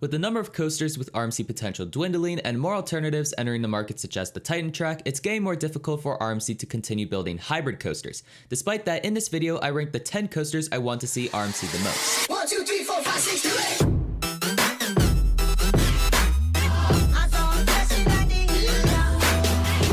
With the number of coasters with RMC potential dwindling and more alternatives entering the market such as the Titan track, it's getting more difficult for RMC to continue building hybrid coasters. Despite that, in this video, I ranked the 10 coasters I want to see RMC the most. 1, 2, 3, 4, 5, 6, 2, 8.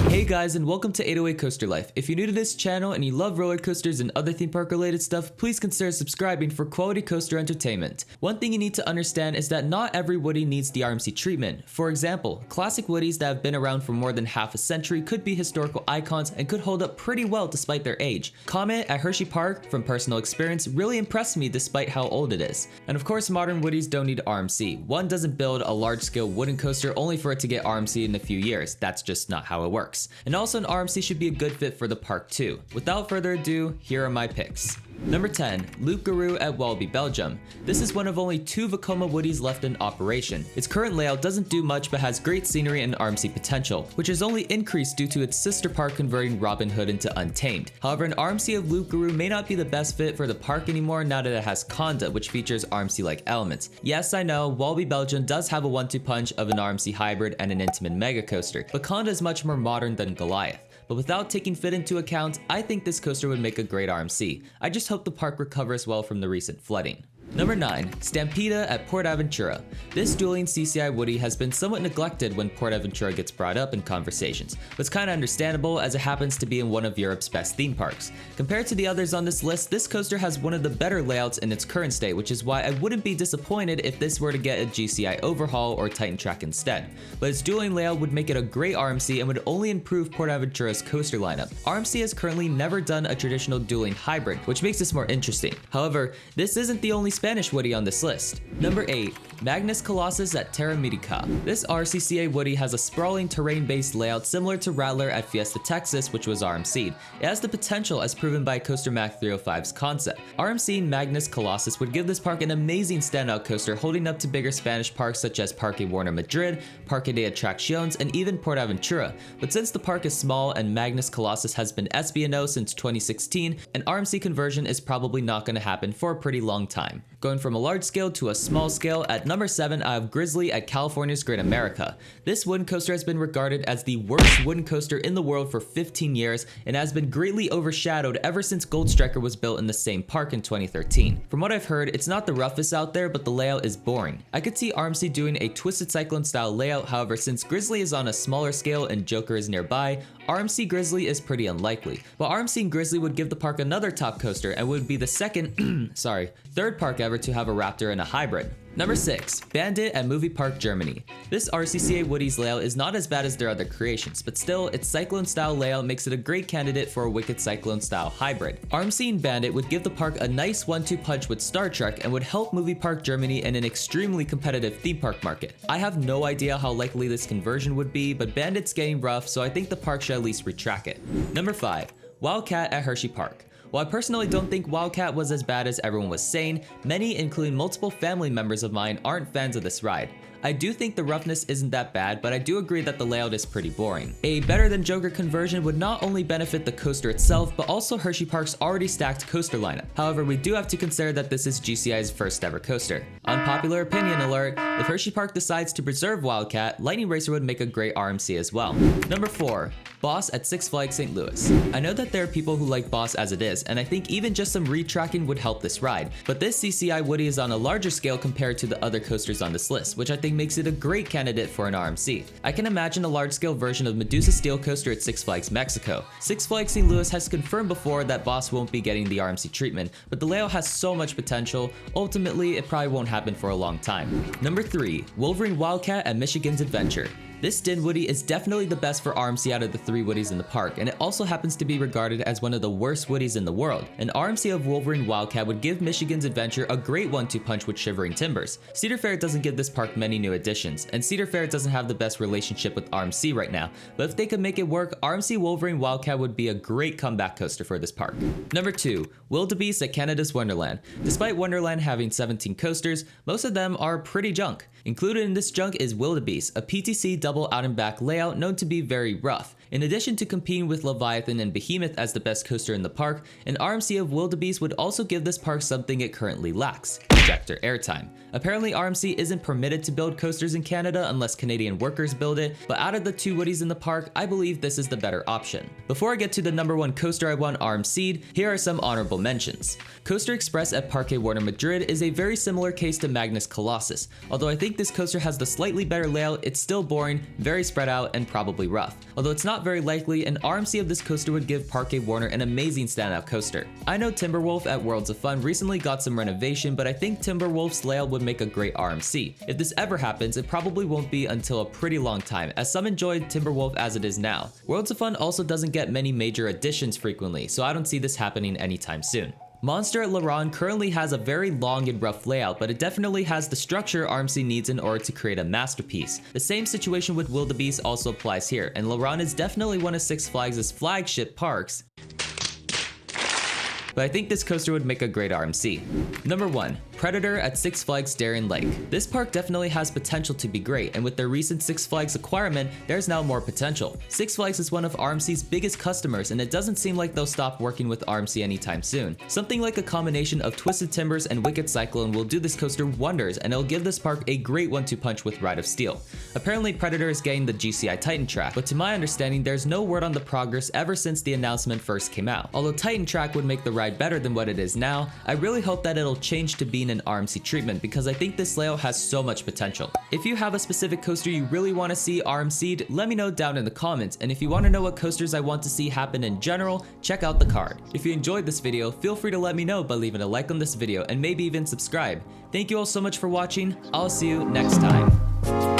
Hey guys, and welcome to 808 Coaster Life. If you're new to this channel and you love roller coasters and other theme park related stuff, please consider subscribing for quality coaster entertainment. One thing you need to understand is that not every Woody needs the RMC treatment. For example, classic Woodies that have been around for more than half a century could be historical icons and could hold up pretty well despite their age. Comet at Hershey Park, from personal experience, really impressed me despite how old it is. And of course, modern Woodies don't need RMC. One doesn't build a large-scale wooden coaster only for it to get RMC in a few years. That's just not how it works. And also an RMC should be a good fit for the park too. Without further ado, here are my picks. Number 10, Loop Garou at Walibi, Belgium. This is one of only 2 Vekoma Woodies left in operation. Its current layout doesn't do much but has great scenery and RMC potential, which has only increased due to its sister park converting Robin Hood into Untamed. However, an RMC of Loop Garou may not be the best fit for the park anymore now that it has Conda, which features RMC-like elements. Yes, I know, Walibi, Belgium does have a 1-2 punch of an RMC hybrid and an intimate mega coaster, but Conda is much more modern than Goliath. But without taking fit into account, I think this coaster would make a great RMC. I just hope the park recovers well from the recent flooding. Number 9, Stampeda at Port Aventura. This dueling CCI Woody has been somewhat neglected when Port Aventura gets brought up in conversations, but it's kinda understandable as it happens to be in one of Europe's best theme parks. Compared to the others on this list, this coaster has one of the better layouts in its current state, which is why I wouldn't be disappointed if this were to get a GCI overhaul or Titan track instead. But its dueling layout would make it a great RMC and would only improve Port Aventura's coaster lineup. RMC has currently never done a traditional dueling hybrid, which makes this more interesting. However, this isn't the only Spanish Woody on this list. Number 8, Magnus Colossus at Terra Mítica. This RCCA Woody has a sprawling terrain-based layout similar to Rattler at Fiesta Texas, which was RMC'd. It has the potential as proven by Coaster Mac 305's concept. RMC'ing Magnus Colossus would give this park an amazing standout coaster holding up to bigger Spanish parks such as Parque Warner Madrid, Parque de Atracciones, and even Port Aventura. But since the park is small and Magnus Colossus has been SBNO since 2016, an RMC conversion is probably not going to happen for a pretty long time. Going from a large scale to a small scale, at number 7 I have Grizzly at California's Great America. This wooden coaster has been regarded as the worst wooden coaster in the world for 15 years and has been greatly overshadowed ever since Gold Striker was built in the same park in 2013. From what I've heard, it's not the roughest out there, but the layout is boring. I could see RMC doing a Twisted Cyclone style layout, however, since Grizzly is on a smaller scale and Joker is nearby, RMC Grizzly is pretty unlikely. But RMC Grizzly would give the park another top coaster and would be the third park ever to have a Raptor and a hybrid. Number 6, Bandit at Movie Park, Germany. This RCCA Woody's layout is not as bad as their other creations, but still, its Cyclone style layout makes it a great candidate for a Wicked Cyclone style hybrid. RMC and Bandit would give the park a nice 1-2 punch with Star Trek and would help Movie Park Germany in an extremely competitive theme park market. I have no idea how likely this conversion would be, but Bandit's getting rough, so I think the park should at least retract it. Number 5, Wildcat at Hershey Park. While I personally don't think Wildcat was as bad as everyone was saying, many, including multiple family members of mine, aren't fans of this ride. I do think the roughness isn't that bad, but I do agree that the layout is pretty boring. A better than Joker conversion would not only benefit the coaster itself, but also Hershey Park's already stacked coaster lineup. However, we do have to consider that this is GCI's first ever coaster. Unpopular opinion alert, if Hershey Park decides to preserve Wildcat, Lightning Racer would make a great RMC as well. Number 4, Boss at Six Flags St. Louis. I know that there are people who like Boss as it is, and I think even just some retracking would help this ride, but this CCI Woody is on a larger scale compared to the other coasters on this list, which I think makes it a great candidate for an RMC. I can imagine a large-scale version of Medusa Steel Coaster at Six Flags Mexico. Six Flags St. Louis has confirmed before that Boss won't be getting the RMC treatment, but the layout has so much potential, ultimately it probably won't happen for a long time. Number 3, Wolverine Wildcat at Michigan's Adventure. This Din Woody is definitely the best for RMC out of the 3 Woodies in the park, and it also happens to be regarded as one of the worst Woodies in the world. An RMC of Wolverine Wildcat would give Michigan's Adventure a great 1-2 punch with Shivering Timbers. Cedar Fair doesn't give this park many new additions, and Cedar Fair doesn't have the best relationship with RMC right now, but if they could make it work, RMC Wolverine Wildcat would be a great comeback coaster for this park. Number 2, Wildebeest at Canada's Wonderland. Despite Wonderland having 17 coasters, most of them are pretty junk. Included in this junk is Wildebeest, a PTC double out and back layout known to be very rough. In addition to competing with Leviathan and Behemoth as the best coaster in the park, an RMC of Wildebeest would also give this park something it currently lacks: ejector airtime. Apparently RMC isn't permitted to build coasters in Canada unless Canadian workers build it, but out of the two woodies in the park, I believe this is the better option. Before I get to the number 1 coaster I want RMC'd, here are some honorable mentions. Coaster Express at Parque Warner Madrid is a very similar case to Magnus Colossus. Although I think this coaster has the slightly better layout, it's still boring, very spread out, and probably rough. Although it's not very likely, an RMC of this coaster would give Parque Warner an amazing standout coaster. I know Timberwolf at Worlds of Fun recently got some renovation, but I think Timberwolf's layout would make a great RMC. If this ever happens, it probably won't be until a pretty long time, as some enjoyed Timberwolf as it is now. Worlds of Fun also doesn't get many major additions frequently, so I don't see this happening anytime soon. Monster at Laron currently has a very long and rough layout, but it definitely has the structure RMC needs in order to create a masterpiece. The same situation with Wildebeest also applies here, and Laron is definitely one of Six Flags' flagship parks, but I think this coaster would make a great RMC. Number 1. Predator at Six Flags Darien Lake. This park definitely has potential to be great, and with their recent Six Flags acquirement, there's now more potential. Six Flags is one of RMC's biggest customers, and it doesn't seem like they'll stop working with RMC anytime soon. Something like a combination of Twisted Timbers and Wicked Cyclone will do this coaster wonders, and it'll give this park a great one-two punch with Ride of Steel. Apparently Predator is getting the GCI Titan track, but to my understanding there's no word on the progress ever since the announcement first came out. Although Titan track would make the ride better than what it is now, I really hope that it'll change to being an RMC treatment because I think this layout has so much potential. If you have a specific coaster you really want to see RMC'd, let me know down in the comments, and if you want to know what coasters I want to see happen in general, check out the card. If you enjoyed this video, feel free to let me know by leaving a like on this video and maybe even subscribe. Thank you all so much for watching. I'll see you next time.